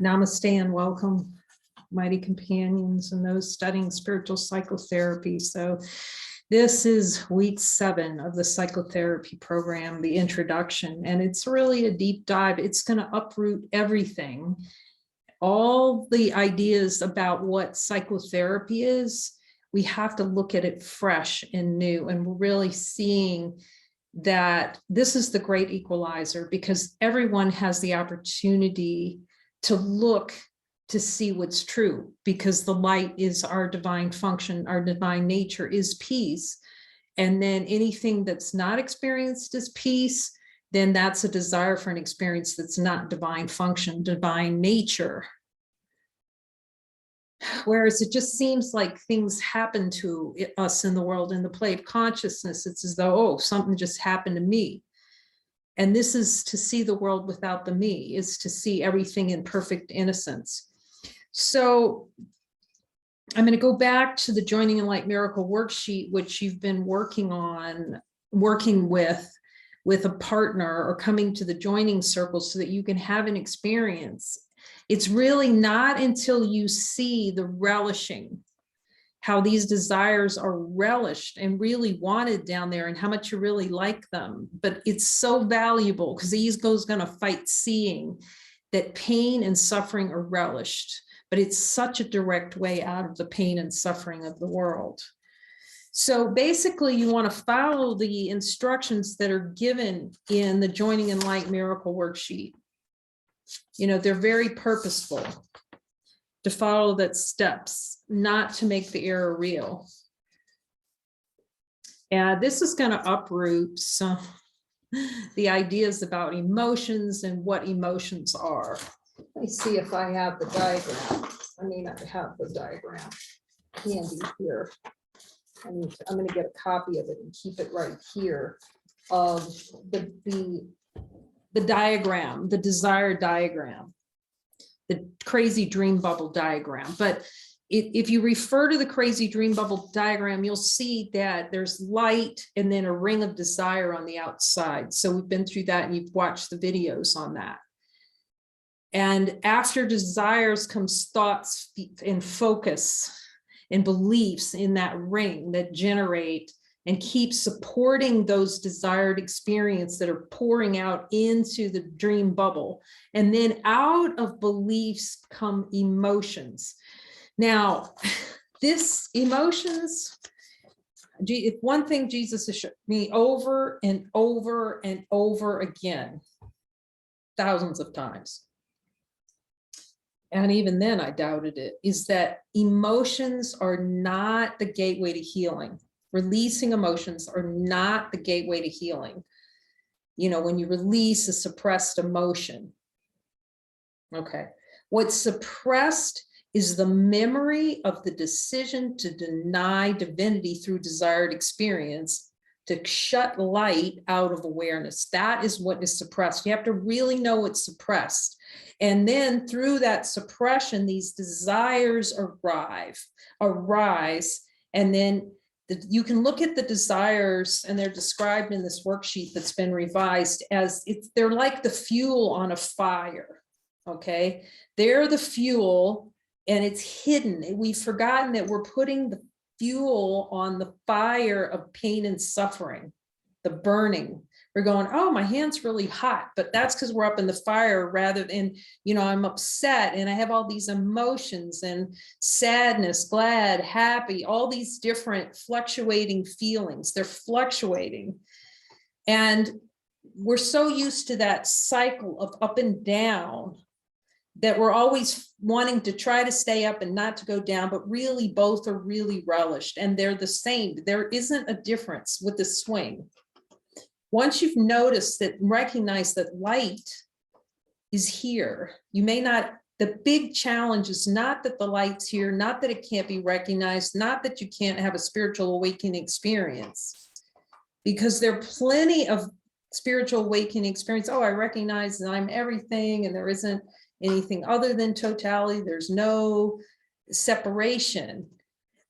Namaste and welcome, mighty companions and those studying spiritual psychotherapy. So this is week 7 of the psychotherapy program, the introduction, and it's really a deep dive. It's going to uproot everything, all the ideas about what psychotherapy is. We have to look at it fresh and new, and we're really seeing that this is the great equalizer, because everyone has the opportunity to look to see what's true, because the light is our divine function, our divine nature is peace. And then anything that's not experienced as peace, then that's a desire for an experience that's not divine function, divine nature. Whereas it just seems like things happen to us in the world, in the play of consciousness. It's as though, oh, something just happened to me. And this is to see the world without the me, is to see everything in perfect innocence. So I'm going to go back to the Joining in Light Miracle worksheet, which you've been working with a partner or coming to the joining circle so that you can have an experience. It's really not until you see the relishing, how these desires are relished and really wanted down there, and how much you really like them. But it's so valuable because the ego is going to fight seeing that pain and suffering are relished, but it's such a direct way out of the pain and suffering of the world. So basically you want to follow the instructions that are given in the Joining in Light Miracle worksheet. You know, they're very purposeful to follow that steps, not to make the error real. And this is going to uproot some the ideas about emotions and what emotions are. Let me see if I have the diagram. I may not have the diagram handy here. I'm going to get a copy of it and keep it right here of the diagram, the desire diagram, the crazy dream bubble diagram. But if you refer to the crazy dream bubble diagram, you'll see that there's light and then a ring of desire on the outside. So we've been through that and you've watched the videos on that. And after desires comes thoughts and focus and beliefs in that ring that generate and keep supporting those desired experiences that are pouring out into the dream bubble. And then out of beliefs come emotions. Now, this emotions, if one thing Jesus has shown me over and over and over again, thousands of times, and even then I doubted it, is that emotions are not the gateway to healing. Releasing emotions are not the gateway to healing. You know, when you release a suppressed emotion, okay, what's suppressed is the memory of the decision to deny divinity through desired experience, to shut light out of awareness. That is what is suppressed. You have to really know what's suppressed. And then through that suppression, these desires arise, and then you can look at the desires, and they're described in this worksheet that's been revised as they're like the fuel on a fire. Okay, they're the fuel, and it's hidden. We've forgotten that we're putting the fuel on the fire of pain and suffering, the burning. We're going, oh, my hand's really hot, but that's because we're up in the fire rather than, you know, I'm upset and I have all these emotions and sadness, glad, happy, all these different fluctuating feelings. They're fluctuating. And we're so used to that cycle of up and down that we're always wanting to try to stay up and not to go down, but really both are really relished and they're the same. There isn't a difference with the swing. Once you've noticed that, recognize that light is here, you may not, the big challenge is not that the light's here, not that it can't be recognized, not that you can't have a spiritual awakening experience, because there are plenty of spiritual awakening experience. Oh, I recognize that I'm everything and there isn't anything other than totality. There's no separation,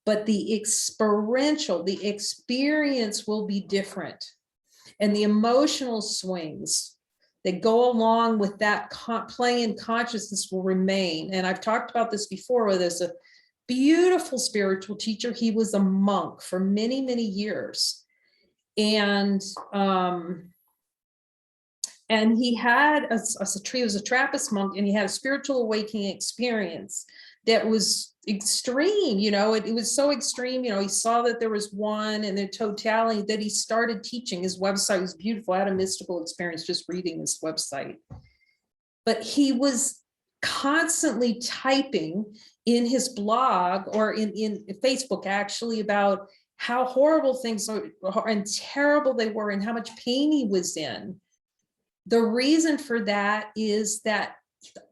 but the experiential, the experience will be different. And the emotional swings that go along with that plane in consciousness will remain. And I've talked about this before, where there's a beautiful spiritual teacher. He was a monk for many, many years. And he had he was a Trappist monk, and he had a spiritual awakening experience that was extreme. It was so extreme. He saw that there was one and the totality, that he started teaching. His website was beautiful. I had a mystical experience just reading this website. But he was constantly typing in his blog, or in Facebook actually, about how horrible things are and terrible they were, and how much pain he was in. The reason for that is that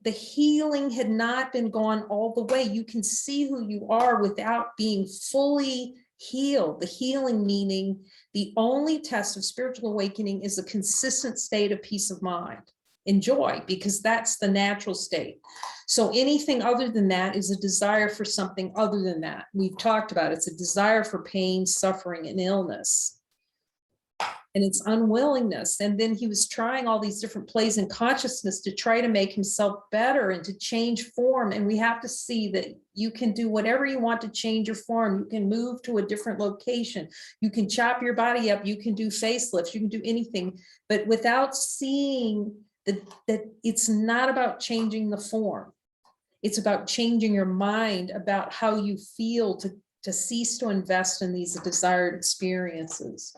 the healing had not been gone all the way. You can see who you are without being fully healed. The healing meaning the only test of spiritual awakening is a consistent state of peace of mind and joy, because that's the natural state. So anything other than that is a desire for something other than that. We've talked about it. It's a desire for pain, suffering, and illness. And it's unwillingness. And then he was trying all these different plays in consciousness to try to make himself better and to change form. And we have to see that you can do whatever you want to change your form. You can move to a different location. You can chop your body up. You can do facelifts. You can do anything, but without seeing that it's not about changing the form. It's about changing your mind about how you feel, to cease to invest in these desired experiences.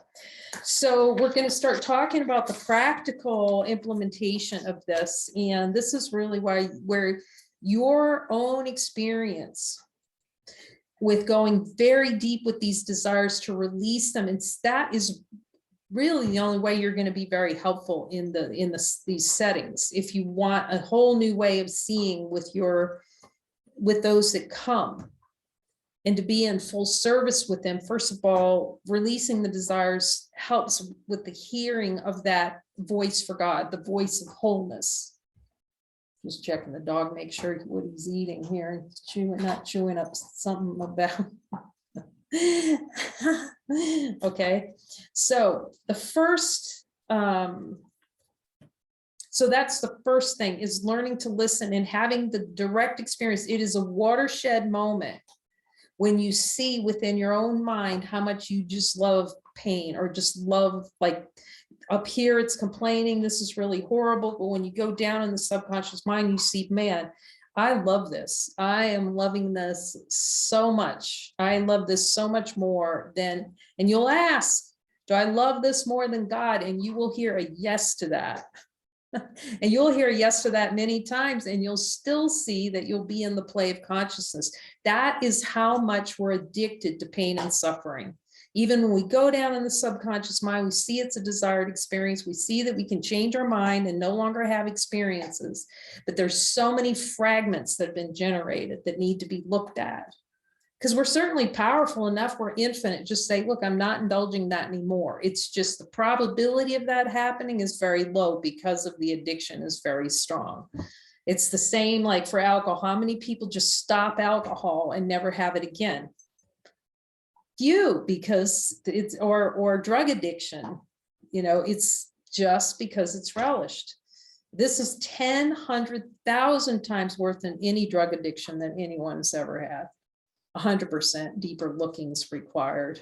So we're going to start talking about the practical implementation of this. And this is really where your own experience with going very deep with these desires to release them, and that is really the only way you're going to be very helpful in these settings. If you want a whole new way of seeing with those that come, and to be in full service with them, first of all, releasing the desires helps with the hearing of that voice for God, the voice of wholeness. Just checking the dog, make sure what he's eating here, not chewing up something about. Okay, so the first, so that's the first thing, is learning to listen and having the direct experience. It is a watershed moment when you see within your own mind how much you just love pain, or just love, like up here it's complaining, this is really horrible, but when you go down in the subconscious mind, you see, man, I love this. I am loving this so much. I love this so much more than, and you'll ask, do I love this more than God? And you will hear a yes to that. And you'll hear yes to that many times, and you'll still see that you'll be in the play of consciousness. That is how much we're addicted to pain and suffering. Even when we go down in the subconscious mind, we see it's a desired experience. We see that we can change our mind and no longer have experiences, but there's so many fragments that have been generated that need to be looked at. Because we're certainly powerful enough, we're infinite, just say, look, I'm not indulging that anymore. It's just the probability of that happening is very low because of the addiction is very strong. It's the same like for alcohol. How many people just stop alcohol and never have it again? Few, because it's, or drug addiction, it's just because it's relished. This is 10, 100,000 times worse than any drug addiction that anyone's ever had. 100% deeper looking is required.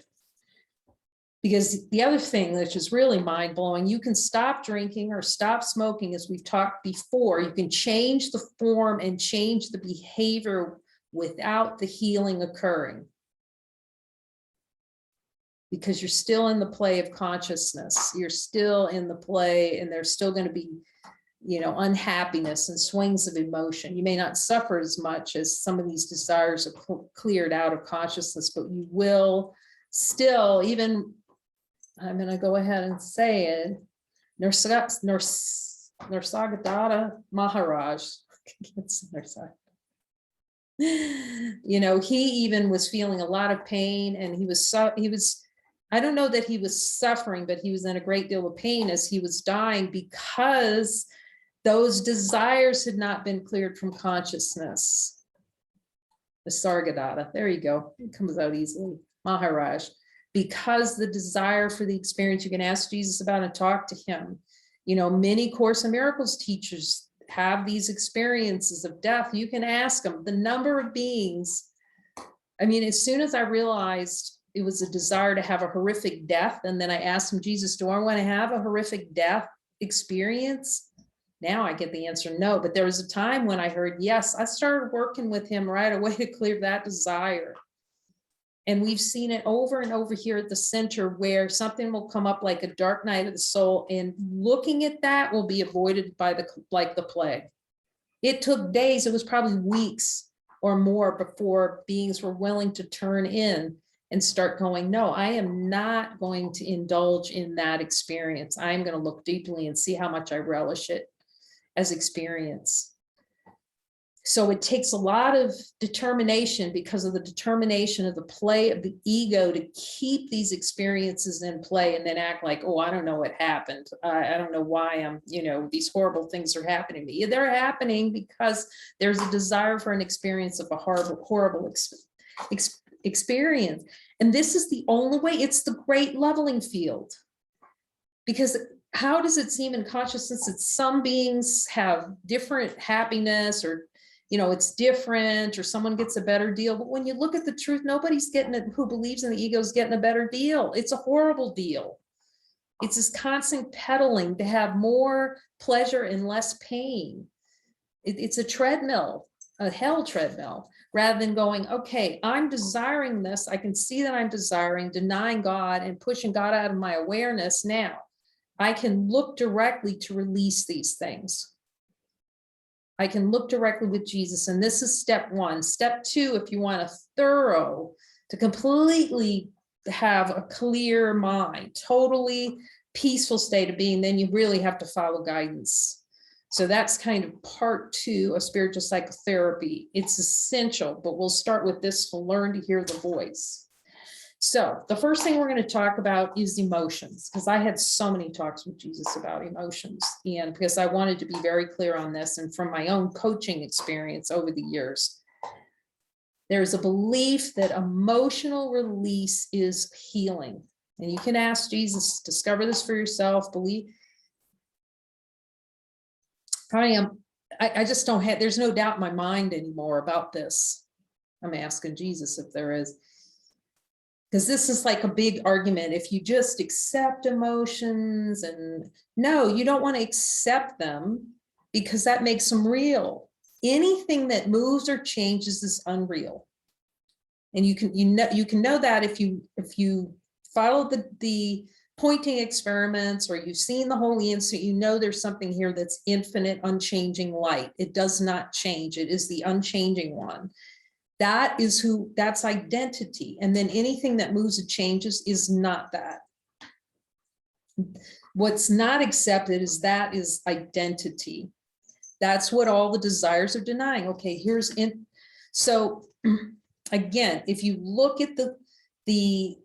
Because the other thing which is really mind-blowing, you can stop drinking or stop smoking, as we've talked before. You can change the form and change the behavior without the healing occurring, because you're still in the play of consciousness. You're still in the play, and there's still going to be unhappiness and swings of emotion. You may not suffer as much as some of these desires are cleared out of consciousness, but you will still, even, I'm going to go ahead and say it, Nisargadatta Maharaj, he even was feeling a lot of pain, and he was, I don't know that he was suffering, but he was in a great deal of pain as he was dying, because those desires had not been cleared from consciousness. The Sargadatta, there you go. It comes out easily. Maharaj, because the desire for the experience, you can ask Jesus about and talk to him. You know, many Course in Miracles teachers have these experiences of death. You can ask them the number of beings. I mean, as soon as I realized it was a desire to have a horrific death, and then I asked him, Jesus, do I want to have a horrific death experience? Now I get the answer no, but there was a time when I heard yes. I started working with him right away to clear that desire. And we've seen it over and over here at the center, where something will come up like a dark night of the soul, and looking at that will be avoided by like the plague. It took days, it was probably weeks or more before beings were willing to turn in and start going, no, I am not going to indulge in that experience. I'm going to look deeply and see how much I relish it as experience. So it takes a lot of determination, because of the determination of the play of the ego, to keep these experiences in play and then act like, oh, I don't know what happened. I don't know why I'm, you know, these horrible things are happening to me. They're happening because there's a desire for an experience of a horrible experience. And this is the only way. It's the great leveling field. Because how does it seem in consciousness that some beings have different happiness, or you know, it's different, or someone gets a better deal? But when you look at the truth, nobody's getting it who believes in the ego is getting a better deal. It's a horrible deal. It's this constant peddling to have more pleasure and less pain. It's a treadmill, a hell treadmill, rather than going, okay, I'm desiring this. I can see that I'm desiring, denying God and pushing God out of my awareness. Now I can look directly to release these things. I can look directly with Jesus. And this is step one. Step two, if you want to completely have a clear mind, totally peaceful state of being, then you really have to follow guidance. So that's kind of part two of spiritual psychotherapy. It's essential, but we'll start with this to learn to hear the voice. So the first thing we're going to talk about is emotions, because I had so many talks with Jesus about emotions, and because I wanted to be very clear on this, and from my own coaching experience over the years, there's a belief that emotional release is healing. And you can ask Jesus, discover this for yourself, believe. I just don't have, there's no doubt in my mind anymore about this. I'm asking Jesus if there is. Because this is like a big argument. If you just accept emotions, and no, you don't want to accept them, because that makes them real. Anything that moves or changes is unreal. And you can know that if you follow the pointing experiments, or you've seen the Holy Instant, you know there's something here that's infinite, unchanging light. It does not change. It is the unchanging one. That is who, that's identity. And then anything that moves and changes is not that. What's not accepted is that is identity. That's what all the desires are denying. Okay, so again, if you look at the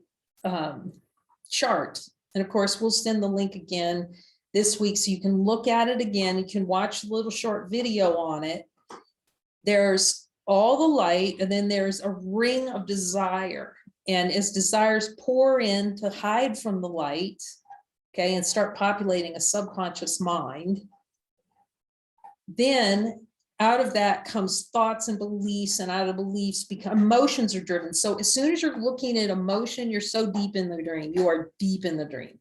chart, and of course we'll send the link again this week so you can look at it again. You can watch a little short video on it. There's all the light, and then there's a ring of desire. And as desires pour in to hide from the light, okay, and start populating a subconscious mind, then out of that comes thoughts and beliefs, and out of beliefs become emotions are driven. So as soon as you're looking at emotion, you're so deep in the dream. You are deep in the dream.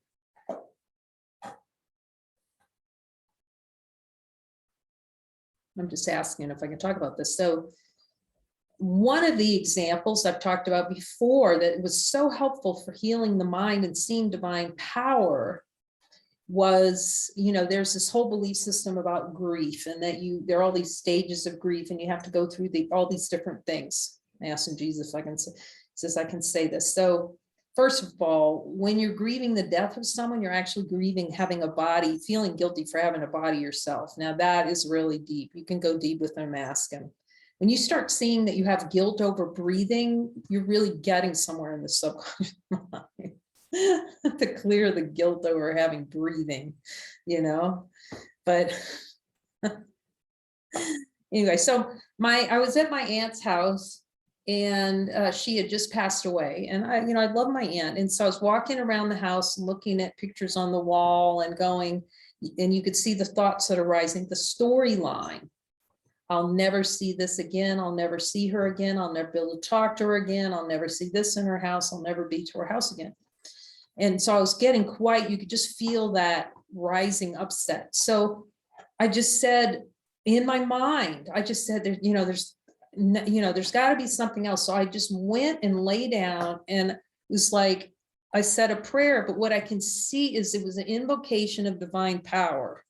I'm just asking if I can talk about this. So one of the examples I've talked about before that was so helpful for healing the mind and seeing divine power was, you know, there's this whole belief system about grief, and that there are all these stages of grief, and you have to go through all these different things. I'm asking Jesus if I can say this. So first of all, when you're grieving the death of someone, you're actually grieving having a body, feeling guilty for having a body yourself. Now that is really deep. You can go deep with them, ask him. When you start seeing that you have guilt over breathing, you're really getting somewhere in the subconscious mind to clear the guilt over having breathing, you know. But anyway, so I was at my aunt's house, and she had just passed away, and I love my aunt, and so I was walking around the house looking at pictures on the wall and going, And you could see the thoughts that are rising, the storyline. I'll never see this again. I'll never see her again. I'll never be able to talk to her again. I'll never see this in her house. I'll never be to her house again. And so I was getting quite, you could just feel that rising upset. So I just said in my mind, I just said, there's got to be something else. So I just went and lay down, and it was like, I said a prayer, but what I can see is it was an invocation of divine power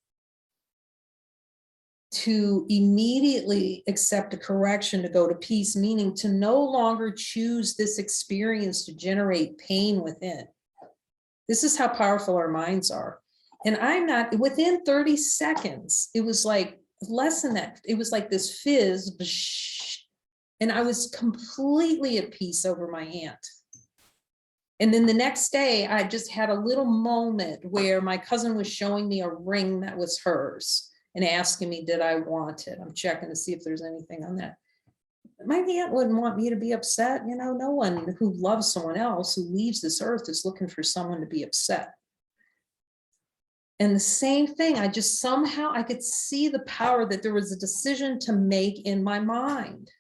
to immediately accept a correction, to go to peace, meaning to no longer choose this experience to generate pain within. This is how powerful our minds are. And I'm not, within 30 seconds, it was like less than that. It was like this fizz, and I was completely at peace over my aunt. And then the next day, I just had a little moment where my cousin was showing me a ring that was hers and asking me, did I want it? I'm checking to see if there's anything on that. My aunt wouldn't want me to be upset. No one who loves someone else, who leaves this earth, is looking for someone to be upset. And the same thing, I just somehow, I could see the power that there was a decision to make in my mind.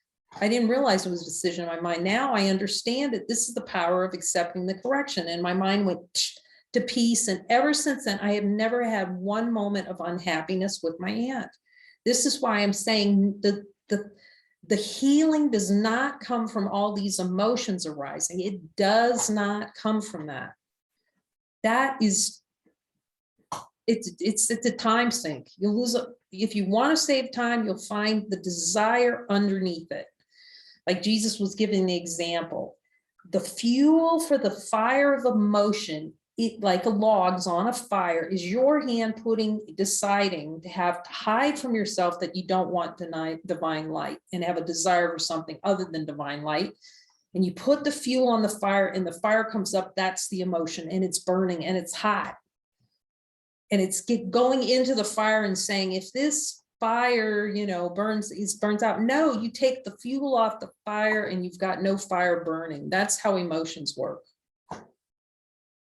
I didn't realize it was a decision in my mind. Now I understand it. This is the power of accepting the correction. And my mind went to peace. And ever since then, I have never had one moment of unhappiness with my aunt. This is why I'm saying the healing does not come from all these emotions arising. It does not come from that. That is, it's a time sink. You'll lose, if you want to save time, you'll find the desire underneath it. Like Jesus was giving the example, the fuel for the fire of emotion, like a logs on a fire, is your hand deciding to have to hide from yourself that you don't want divine light and have a desire for something other than divine light. And you put the fuel on the fire and the fire comes up, that's the emotion, and it's burning and it's hot. And it's going into the fire and saying, if this fire, burns out. No, you take the fuel off the fire and you've got no fire burning. That's how emotions work.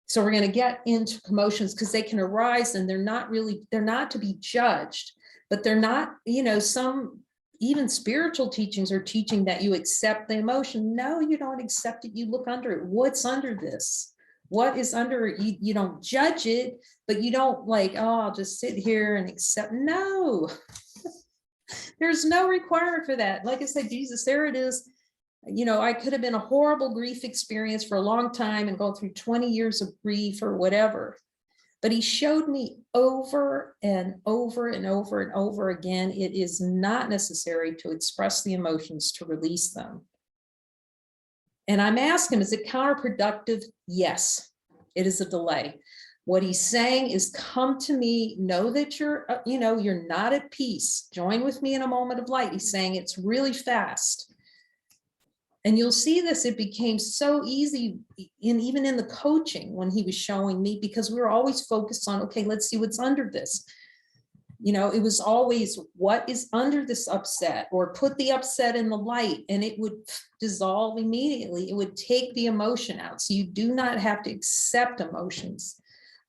So we're going to get into emotions because they can arise and they're not to be judged, but they're not, some even spiritual teachings are teaching that you accept the emotion. No, you don't accept it. You look under it. What's under this? What is under it? You don't judge it, but you don't like, oh, I'll just sit here and accept. No, there's no requirement for that. Like I said, Jesus, there it is. I could have been a horrible grief experience for a long time and go through 20 years of grief or whatever. But he showed me over and over and over and over again, it is not necessary to express the emotions to release them. And I'm asking, is it counterproductive? Yes, it is a delay. What he's saying is, come to me, know that you're not at peace. Join with me in a moment of light. He's saying it's really fast. And you'll see this, it became so easy even in the coaching when he was showing me, because we were always focused on, okay, let's see what's under this. It was always what is under this upset, or put the upset in the light, and it would dissolve immediately. It would take the emotion out. So you do not have to accept emotions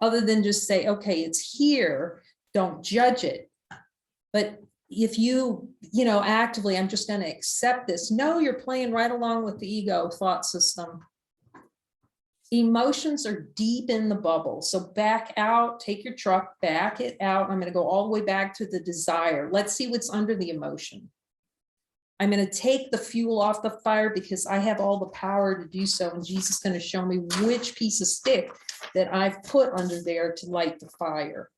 other than just say, okay, it's here, don't judge it. But if you actively, I'm just going to accept this. No, you're playing right along with the ego thought system. Emotions are deep in the bubble. So back out, take your truck, back it out. I'm going to go all the way back to the desire. Let's see what's under the emotion. I'm going to take the fuel off the fire because I have all the power to do so. And Jesus is going to show me which piece of stick that I've put under there to light the fire.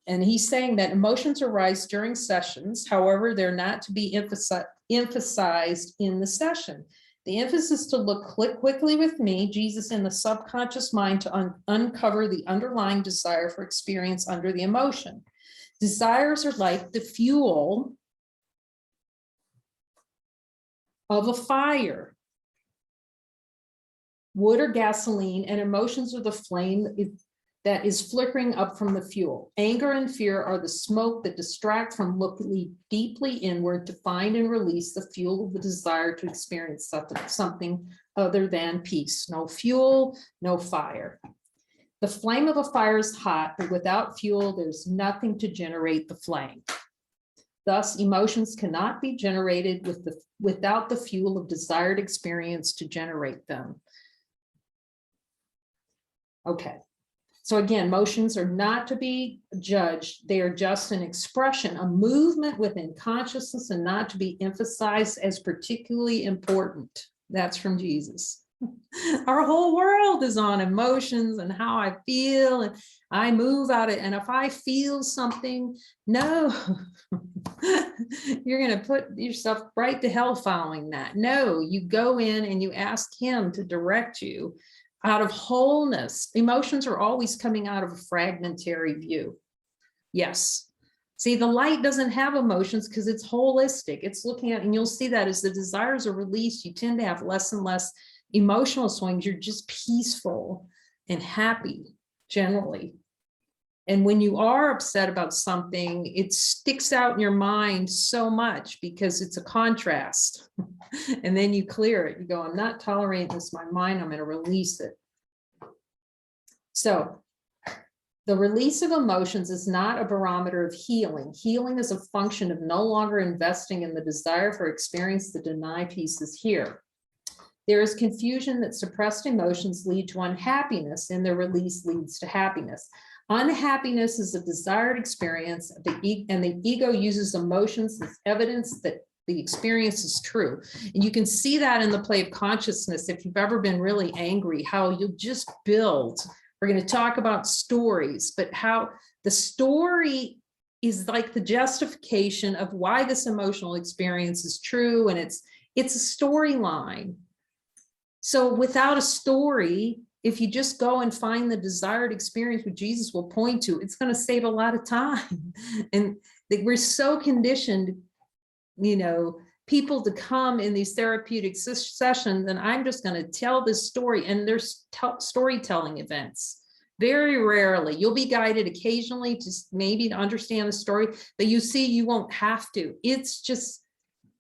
And he's saying that emotions arise during sessions. However, they're not to be emphasized in the session. The emphasis to look quickly with me, Jesus, in the subconscious mind to uncover the underlying desire for experience under the emotion. Desires are like the fuel of a fire. Wood or gasoline, and emotions are the flame that is flickering up from the fuel. Anger and fear are the smoke that distract from looking deeply inward to find and release the fuel of the desire to experience something other than peace. No fuel, no fire. The flame of a fire is hot, but without fuel, there's nothing to generate the flame. Thus, emotions cannot be generated without the fuel of desired experience to generate them. Okay. So again, emotions are not to be judged. They are just an expression, a movement within consciousness, and not to be emphasized as particularly important. That's from Jesus. Our whole world is on emotions and how I feel, and I move out of it. And if I feel something, no, you're going to put yourself right to hell following that. No, you go in and you ask him to direct you out of wholeness. Emotions are always coming out of a fragmentary view. Yes. See, the light doesn't have emotions because it's holistic. It's looking at, and you'll see that as the desires are released, you tend to have less and less emotional swings. You're just peaceful and happy generally. And when you are upset about something, it sticks out in your mind so much because it's a contrast. And then you clear it. You go, I'm not tolerating this in my mind. I'm going to release it. So the release of emotions is not a barometer of healing. Healing is a function of no longer investing in the desire for experience to deny pieces here. There is confusion that suppressed emotions lead to unhappiness, and their release leads to happiness. Unhappiness is a desired experience, and the ego uses emotions as evidence that the experience is true. And you can see that in the play of consciousness. If you've ever been really angry, how you'll just build. We're going to talk about stories, but how the story is like the justification of why this emotional experience is true. And it's a storyline. So without a story, if you just go and find the desired experience which Jesus will point to, it's going to save a lot of time. And we're so conditioned, you know, people to come in these therapeutic sessions, and I'm just going to tell this story, and there's storytelling events. Very rarely. You'll be guided occasionally to maybe to understand the story, but you see, you won't have to. It's just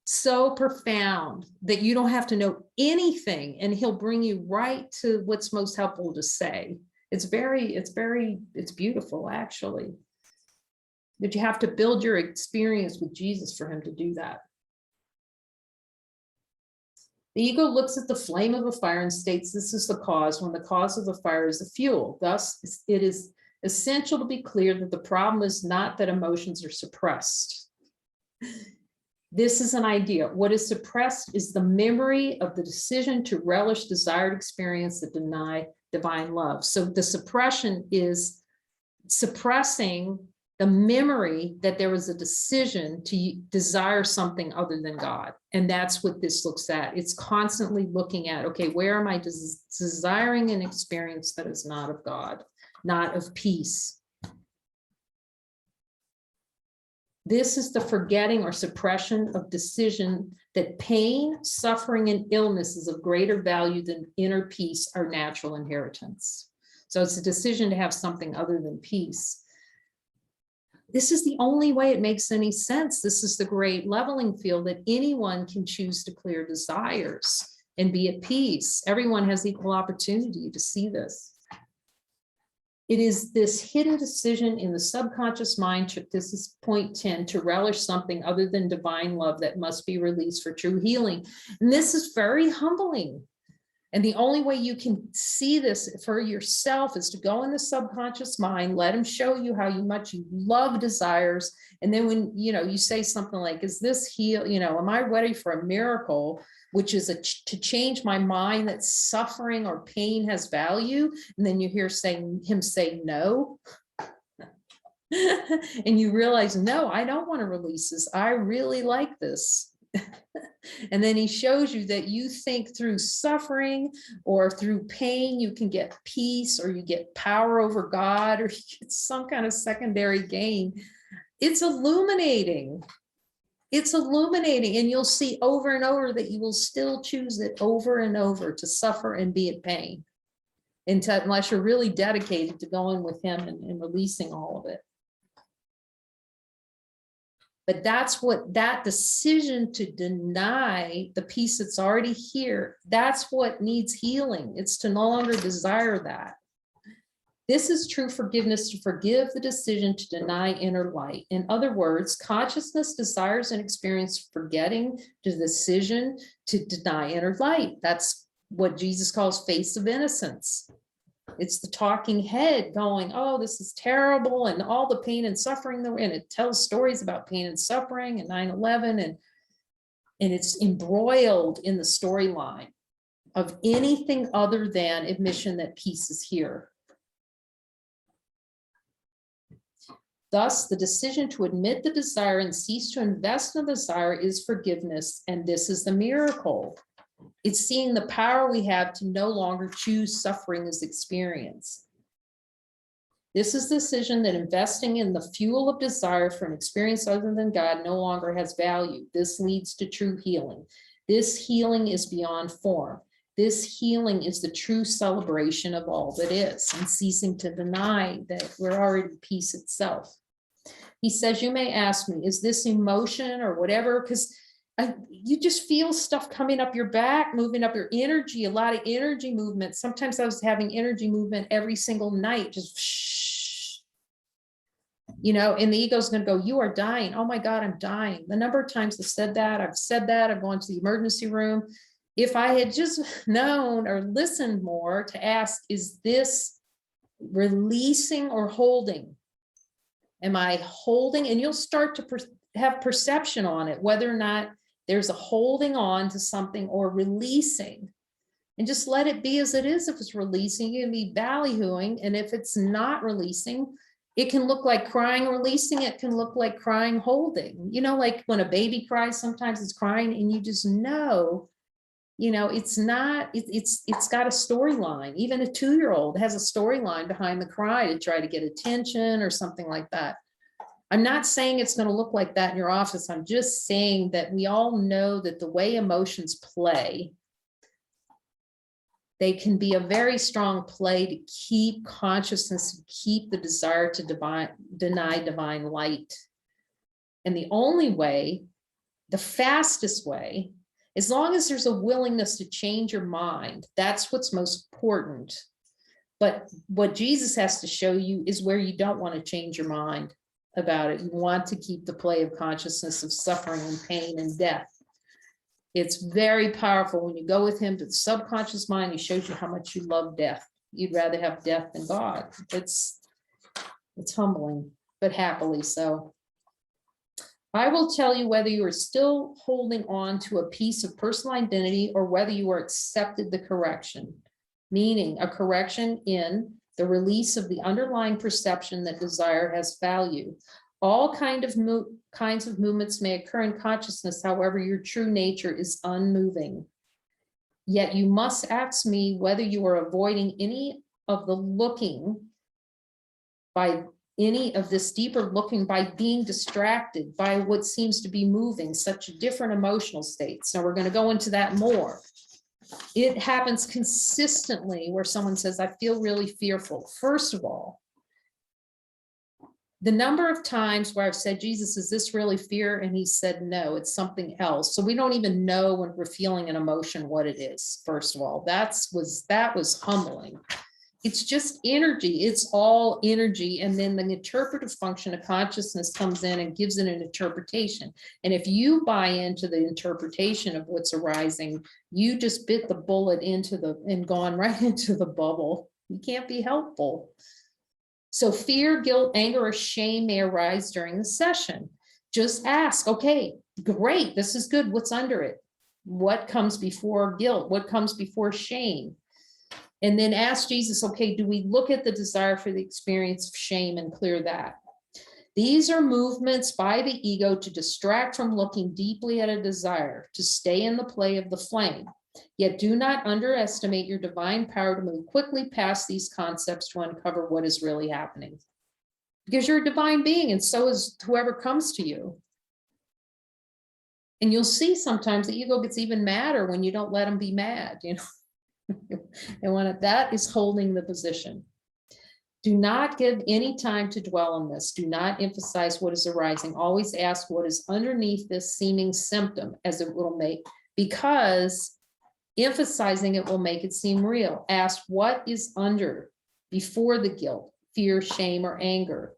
so profound that you don't have to know anything, and he'll bring you right to what's most helpful to say. It's beautiful, actually. But you have to build your experience with Jesus for him to do that. The ego looks at the flame of a fire and states this is the cause, when the cause of the fire is the fuel. Thus, it is essential to be clear that the problem is not that emotions are suppressed. This is an idea. What is suppressed is the memory of the decision to relish desired experience that deny divine love. So the suppression is suppressing the memory that there was a decision to desire something other than God. And that's what this looks at. It's constantly looking at, okay, where am I desiring an experience that is not of God, not of peace? This is the forgetting or suppression of decision that pain, suffering, and illness is of greater value than inner peace, our natural inheritance. So it's a decision to have something other than peace. This is the only way it makes any sense. This is the great leveling field that anyone can choose to clear desires and be at peace. Everyone has equal opportunity to see this. It is this hidden decision in the subconscious mind, this is point 10, to relish something other than divine love that must be released for true healing. And this is very humbling. And the only way you can see this for yourself is to go in the subconscious mind, let him show you how much you love desires. And then when, you say something like, is this heal, am I ready for a miracle, which is to change my mind that suffering or pain has value. And then you hear him say no. And you realize, no, I don't want to release this. I really like this. And then he shows you that you think through suffering or through pain, you can get peace, or you get power over God, or you get some kind of secondary gain. It's illuminating. It's illuminating. And you'll see over and over that you will still choose it over and over to suffer and be at pain, unless you're really dedicated to going with him and releasing all of it. But that's what that decision to deny the peace that's already here, that's what needs healing. It's to no longer desire that. This is true forgiveness, to forgive the decision to deny inner light. In other words, consciousness desires and experience forgetting the decision to deny inner light. That's what Jesus calls face of innocence. It's the talking head going, oh, this is terrible, and all the pain and suffering, and it tells stories about pain and suffering and 9/11, and it's embroiled in the storyline of anything other than admission that peace is here. Thus, the decision to admit the desire and cease to invest in the desire is forgiveness, and this is the miracle. It's seeing the power we have to no longer choose suffering as experience. This is the decision that investing in the fuel of desire for an experience other than God no longer has value. This leads to true healing. This healing is beyond form. This healing is the true celebration of all that is, and ceasing to deny that we're already peace itself. He says, you may ask me, is this emotion or whatever? Because you just feel stuff coming up your back, moving up your energy, a lot of energy movement. Sometimes I was having energy movement every single night, just shh, you know, and the ego's going to go, you are dying. Oh my God, I'm dying. The number of times I've said that, I've gone to the emergency room. If I had just known or listened more to ask, is this releasing or holding? Am I holding? And you'll start to have perception on it, whether or not there's a holding on to something or releasing. And just let it be as it is. If it's releasing, you can be ballyhooing. And if it's not releasing, it can look like crying, releasing. It can look like crying, holding. You know, like when a baby cries, sometimes it's crying and you just know, you know, it's not, it's got a storyline. Even a 2-year-old has a storyline behind the cry to try to get attention or something like that. I'm not saying it's going to look like that in your office. I'm just saying that we all know that the way emotions play, they can be a very strong play to keep consciousness, keep the desire to deny divine light. And the only way, the fastest way, as long as there's a willingness to change your mind, that's what's most important. But what Jesus has to show you is where you don't want to change your mind about it. You want to keep the play of consciousness of suffering and pain and death. It's very powerful when you go with him to the subconscious mind. He shows you how much you love death. You'd rather have death than God. It's humbling, but happily so. I will tell you whether you are still holding on to a piece of personal identity or whether you are accepted the correction, meaning a correction in the release of the underlying perception that desire has value. All kinds of movements may occur in consciousness, however, your true nature is unmoving. Yet you must ask me whether you are avoiding any of the looking by any of this deeper looking by being distracted by what seems to be moving, such different emotional states. Now we're going to go into that more. It happens consistently where someone says, I feel really fearful. First of all, the number of times where I've said, Jesus, is this really fear? And he said, no, it's something else. So we don't even know when we're feeling an emotion, what it is. First of all, that was humbling. It's just energy. It's all energy. And then the interpretive function of consciousness comes in and gives it an interpretation. And if you buy into the interpretation of what's arising, you just bit the bullet and gone right into the bubble. You can't be helpful. So fear, guilt, anger, or shame may arise during the session. Just ask, okay, great, this is good. What's under it? What comes before guilt? What comes before shame? And then ask Jesus, okay, do we look at the desire for the experience of shame and clear that? These are movements by the ego to distract from looking deeply at a desire, to stay in the play of the flame. Yet do not underestimate your divine power to move quickly past these concepts to uncover what is really happening. Because you're a divine being, and so is whoever comes to you. And you'll see sometimes the ego gets even madder when you don't let them be mad, you know. And when that is holding the position. Do not give any time to dwell on this. Do not emphasize what is arising. Always ask what is underneath this seeming symptom, as it will make, because emphasizing it will make it seem real. Ask what is under before the guilt, fear, shame, or anger.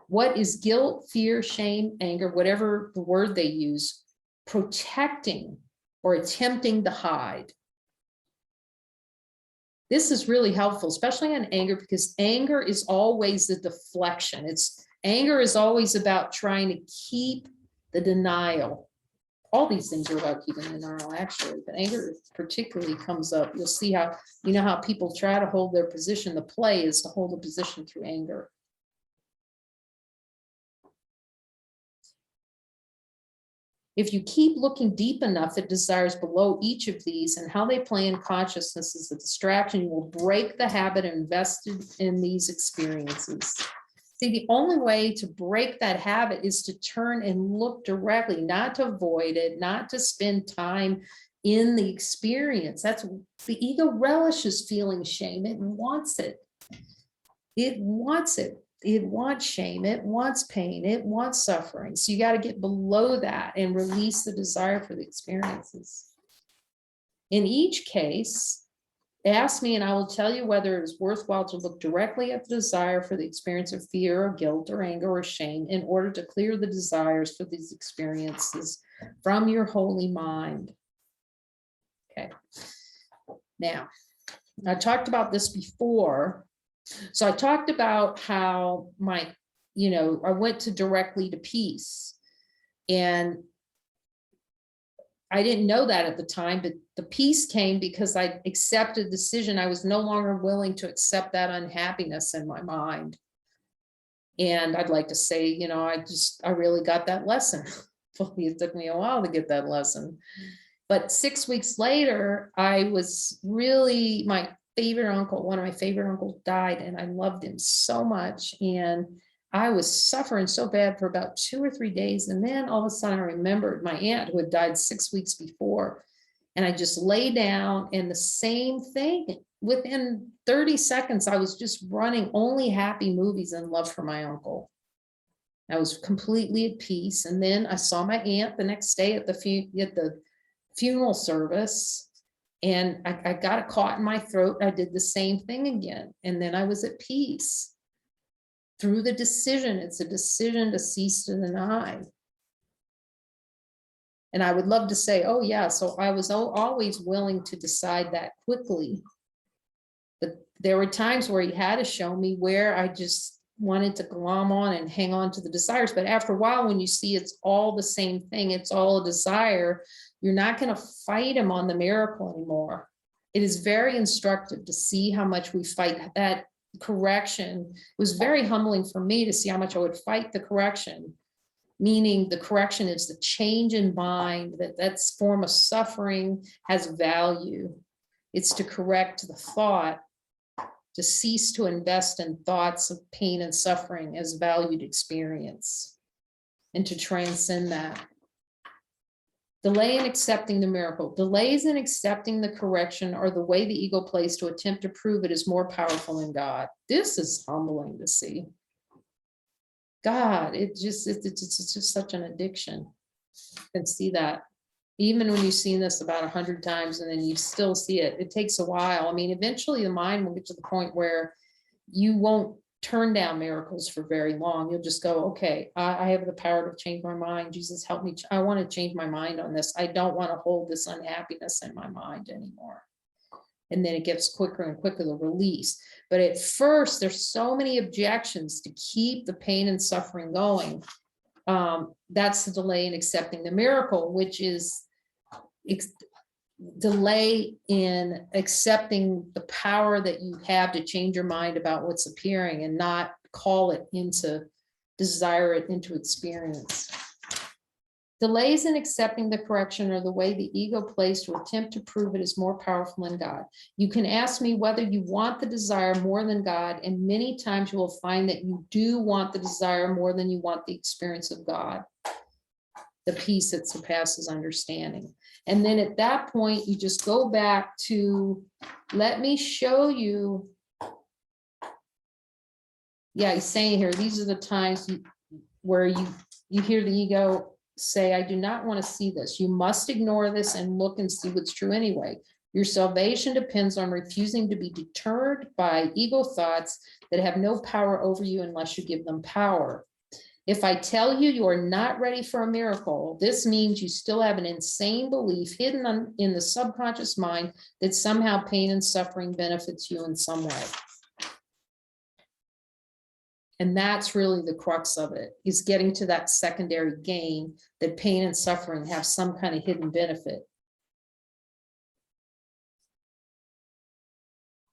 What is guilt, fear, shame, anger, whatever the word they use, protecting or attempting to hide? This is really helpful, especially on anger, because anger is always the deflection. Anger is always about trying to keep the denial. All these things are about keeping the denial, actually, but anger particularly comes up. You'll see how, you know, how people try to hold their position. The play is to hold a position through anger. If you keep looking deep enough at desires below each of these and how they play in consciousness as a distraction, you will break the habit invested in these experiences. See, the only way to break that habit is to turn and look directly, not to avoid it, not to spend time in the experience. That's the ego relishes feeling shame. It wants it. It wants it. It wants shame, it wants pain, it wants suffering. So you got to get below that and release the desire for the experiences. In each case, ask me and I will tell you whether it is worthwhile to look directly at the desire for the experience of fear or guilt or anger or shame in order to clear the desires for these experiences from your holy mind. Okay. Now, I talked about this before. So I talked about how I went directly to peace, and I didn't know that at the time, but the peace came because I accepted the decision. I was no longer willing to accept that unhappiness in my mind. And I'd like to say, I really got that lesson. It took me a while to get that lesson. But 6 weeks later, I was really, one of my favorite uncles died, and I loved him so much. And I was suffering so bad for about 2 or 3 days. And then all of a sudden I remembered my aunt who had died 6 weeks before. And I just lay down, and the same thing, within 30 seconds, I was just running only happy movies and love for my uncle. I was completely at peace. And then I saw my aunt the next day at the funeral service, and I got it caught in my throat. I did the same thing again. And then I was at peace through the decision. It's a decision to cease to deny. And I would love to say, oh yeah, so I was always willing to decide that quickly. But there were times where he had to show me where I just wanted to glom on and hang on to the desires. But after a while, when you see it's all the same thing, it's all a desire, you're not going to fight him on the miracle anymore. It is very instructive to see how much we fight that correction. It was very humbling for me to see how much I would fight the correction, meaning the correction is the change in mind, that form of suffering has value. It's to correct the thought, to cease to invest in thoughts of pain and suffering as valued experience, and to transcend that. Delay in accepting the miracle. Delays in accepting the correction are the way the ego plays to attempt to prove it is more powerful than God. This is humbling to see. God, it's just such an addiction. You can see that. Even when you've seen this about 100 times and then you still see it, it takes a while. I mean, eventually the mind will get to the point where you won't turn down miracles for very long. You'll just go, okay, I have the power to change my mind. Jesus, help me. I want to change my mind on this. I don't want to hold this unhappiness in my mind anymore. And then it gets quicker and quicker, the release. But at first, there's so many objections to keep the pain and suffering going. That's the delay in accepting the miracle, which is delay in accepting the power that you have to change your mind about what's appearing and not call it desire it into experience. Delays in accepting the correction are the way the ego plays to attempt to prove it is more powerful than God. You can ask me whether you want the desire more than God, and many times you will find that you do want the desire more than you want the experience of God, the peace that surpasses understanding. And then at that point, you just go back to, let me show you. Yeah, he's saying here, these are the times where you hear the ego say, I do not want to see this. You must ignore this and look and see what's true anyway. Your salvation depends on refusing to be deterred by ego thoughts that have no power over you unless you give them power. If I tell you you are not ready for a miracle, this means you still have an insane belief hidden in the subconscious mind that somehow pain and suffering benefits you in some way. And that's really the crux of it, is getting to that secondary gain that pain and suffering have some kind of hidden benefit.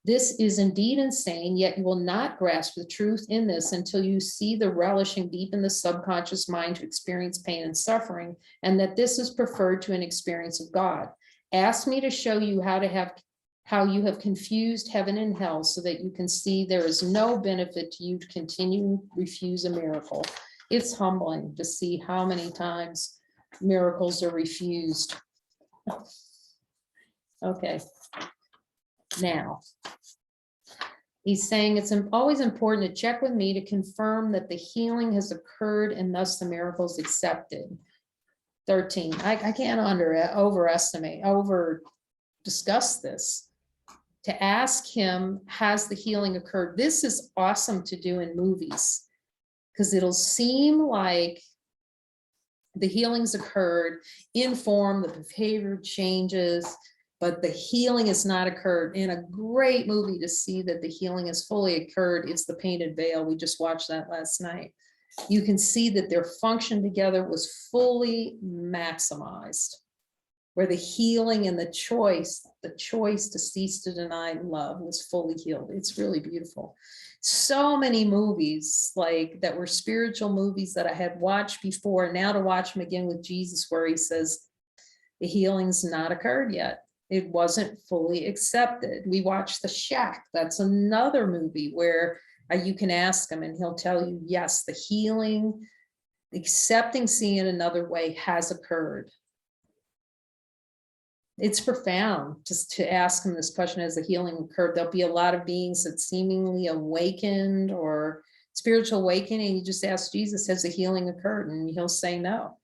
This is indeed insane, yet you will not grasp the truth in this until you see the relishing deep in the subconscious mind to experience pain and suffering, and that this is preferred to an experience of God. Ask me to show you how you have confused heaven and hell so that you can see there is no benefit to you to continue to refuse a miracle. It's humbling to see how many times miracles are refused. Okay. Now, he's saying it's always important to check with me to confirm that the healing has occurred and thus the miracle is accepted. 13, I can't discuss this. To ask him, has the healing occurred? This is awesome to do in movies because it'll seem like the healing's occurred in form, the behavior changes, but the healing has not occurred. In a great movie to see that the healing has fully occurred, it's The Painted Veil. We just watched that last night. You can see that their function together was fully maximized, where the healing and the choice to cease to deny love was fully healed. It's really beautiful. So many movies like that were spiritual movies that I had watched before, now to watch them again with Jesus, where he says, the healing's not occurred yet. It wasn't fully accepted. We watched The Shack. That's another movie where you can ask him and he'll tell you, yes, the healing, accepting, seeing it another way has occurred. It's profound just to ask him this question, has the healing occurred? There'll be a lot of beings that seemingly awakened or spiritual awakening. You just ask Jesus, has the healing occurred? And he'll say no,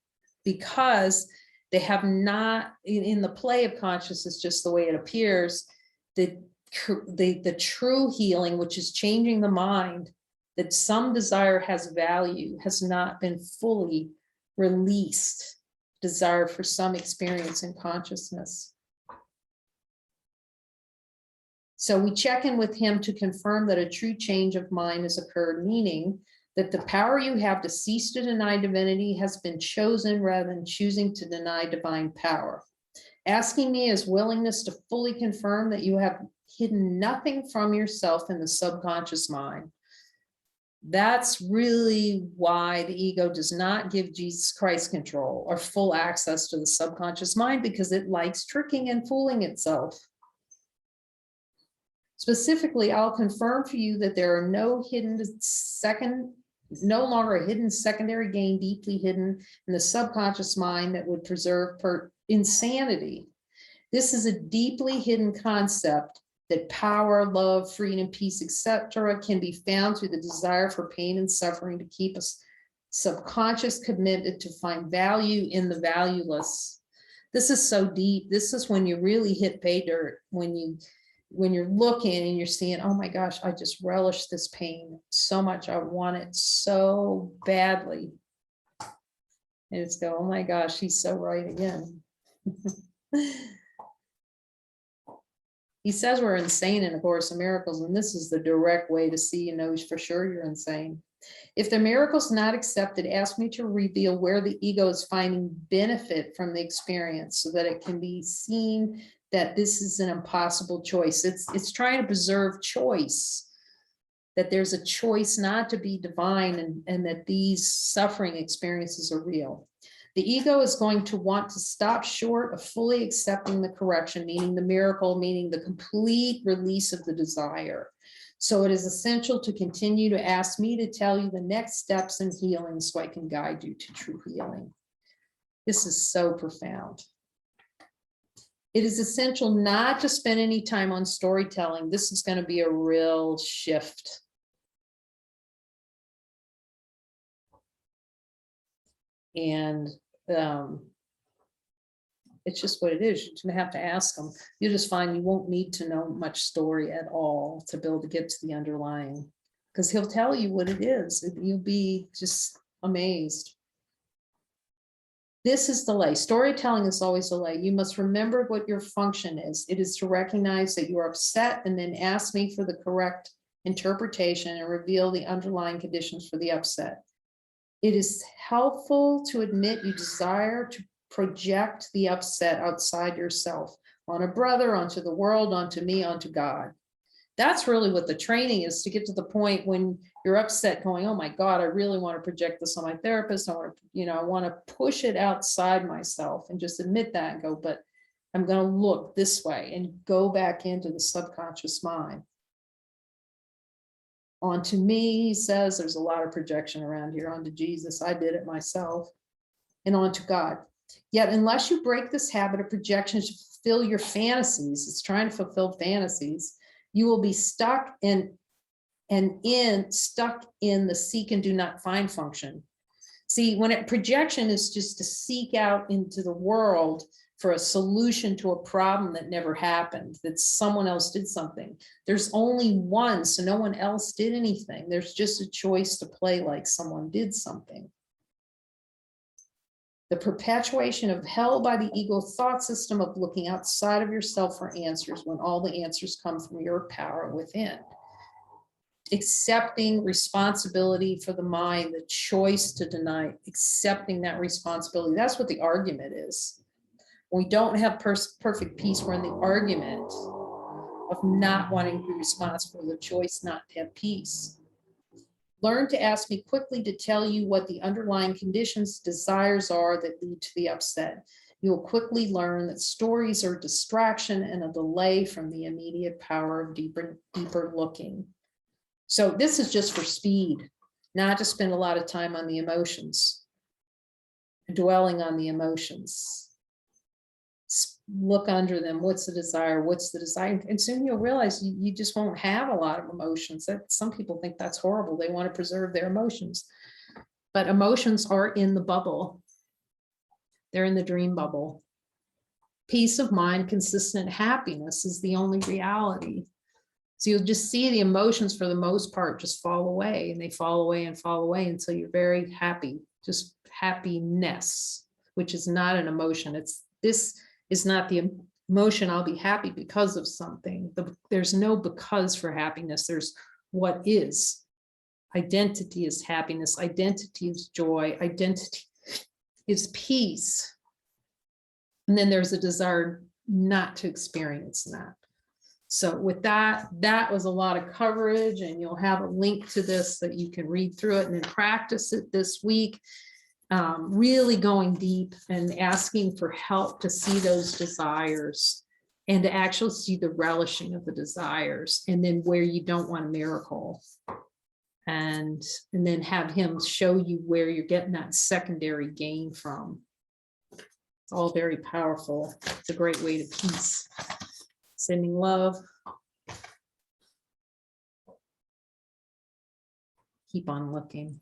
because they have not, in the play of consciousness, just the way it appears, the true healing, which is changing the mind, that some desire has value, has not been fully released. Desire for some experience in consciousness. So we check in with him to confirm that a true change of mind has occurred, meaning that the power you have to cease to deny divinity has been chosen rather than choosing to deny divine power. Asking me is willingness to fully confirm that you have hidden nothing from yourself in the subconscious mind. That's really why the ego does not give Jesus Christ control or full access to the subconscious mind, because it likes tricking and fooling itself. Specifically, I'll confirm for you that there are no longer a hidden secondary gain deeply hidden in the subconscious mind that would preserve insanity. This is a deeply hidden concept that power, love, freedom, peace, etc., can be found through the desire for pain and suffering to keep us subconscious committed to find value in the valueless. This is so deep. This is when you really hit pay dirt, when you're looking and you're seeing, oh my gosh, I just relish this pain so much. I want it so badly. And it's go, oh my gosh, he's so right again. He says we're insane in A Course in Miracles, and this is the direct way to see and know for sure you're insane. If the miracle's not accepted, ask me to reveal where the ego is finding benefit from the experience so that it can be seen that this is an impossible choice. It's trying to preserve choice, that there's a choice not to be divine, and that these suffering experiences are real. The ego is going to want to stop short of fully accepting the correction, meaning the miracle, meaning the complete release of the desire. So it is essential to continue to ask me to tell you the next steps in healing so I can guide you to true healing. This is so profound. It is essential not to spend any time on storytelling. This is going to be a real shift. And It's just what it is. You're gonna have to ask him. You'll just find you won't need to know much story at all to be able to get to the underlying, because he'll tell you what it is. You'll be just amazed. This is delay. Storytelling is always delay. You must remember what your function is. It is to recognize that you are upset and then ask me for the correct interpretation and reveal the underlying conditions for the upset. It is helpful to admit you desire to project the upset outside yourself, on a brother, onto the world, onto me, onto God. That's really what the training is, to get to the point when you're upset going, oh my God, I really want to project this on my therapist. I want to, I want to push it outside myself and just admit that and go, but I'm going to look this way and go back into the subconscious mind. Onto me, he says, there's a lot of projection around here. Onto Jesus, I did it myself. And onto God. Yet unless you break this habit of projection to fulfill your fantasies, it's trying to fulfill fantasies, you will be stuck in the seek and do not find function. See, when projection is just to seek out into the world for a solution to a problem that never happened, that someone else did something. There's only one, so no one else did anything. There's just a choice to play like someone did something. The perpetuation of hell by the ego thought system of looking outside of yourself for answers when all the answers come from your power within. Accepting responsibility for the mind, the choice to deny, accepting that responsibility. That's what the argument is. When we don't have perfect peace, we're in the argument of not wanting to be responsible, the choice not to have peace. Learn to ask me quickly to tell you what the underlying conditions, desires are that lead to the upset. You will quickly learn that stories are a distraction and a delay from the immediate power of deeper looking. So this is just for speed, not to spend a lot of time on the emotions, dwelling on the emotions. Look under them. What's the desire? What's the desire? And soon you'll realize you just won't have a lot of emotions. That some people think that's horrible. They want to preserve their emotions, but emotions are in the bubble. They're in the dream bubble. Peace of mind, consistent happiness is the only reality. So you'll just see the emotions for the most part just fall away, and they fall away and fall away until you're very happy, just happiness, which is not an emotion. This is not the emotion, I'll be happy because of something. There's no because for happiness. There's what is. Identity is happiness. Identity is joy. Identity is peace. And then there's a desire not to experience that. So with that was a lot of coverage, and you'll have a link to this that you can read through it and then practice it this week. Really going deep and asking for help to see those desires and to actually see the relishing of the desires, and then where you don't want a miracle, and then have him show you where you're getting that secondary gain from. It's all very powerful. It's a great way to peace. Sending love. Keep on looking.